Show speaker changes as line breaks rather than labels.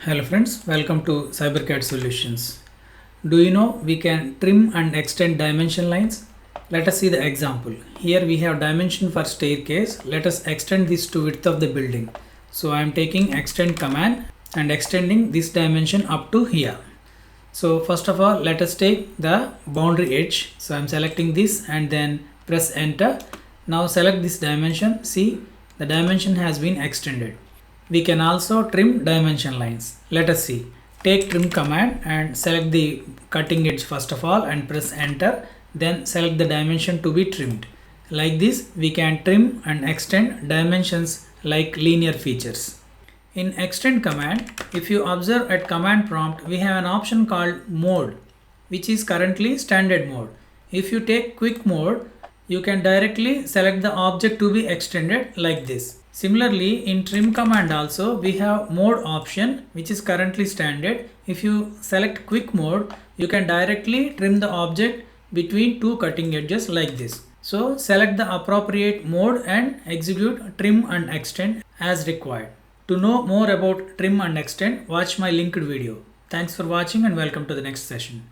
Hello friends, welcome to CyberCAD Solutions. Do you know we can trim and extend dimension lines? Let us see the example. Here we have dimension for staircase. Let us extend this to width of the building. So I am taking extend command and extending this dimension up to here. So first of all, let us take the boundary edge. So I am selecting this and then press enter. Now select this dimension. See, the dimension has been extended. We can also trim dimension lines. Let us see. Take trim command and select the cutting edge first of all and press enter. Then select the dimension to be trimmed. Like this, we can trim and extend dimensions like linear features. In extend command, if you observe at command prompt, we have an option called mode, which is currently standard mode. If you take quick mode, you can directly select the object to be extended like this. Similarly, in trim command also we have mode option, which is currently standard. If you select quick mode, you can directly trim the object between two cutting edges like this. So select the appropriate mode and execute trim and extend as required. To know more about trim and extend, watch my linked video. Thanks for watching and welcome to the next session.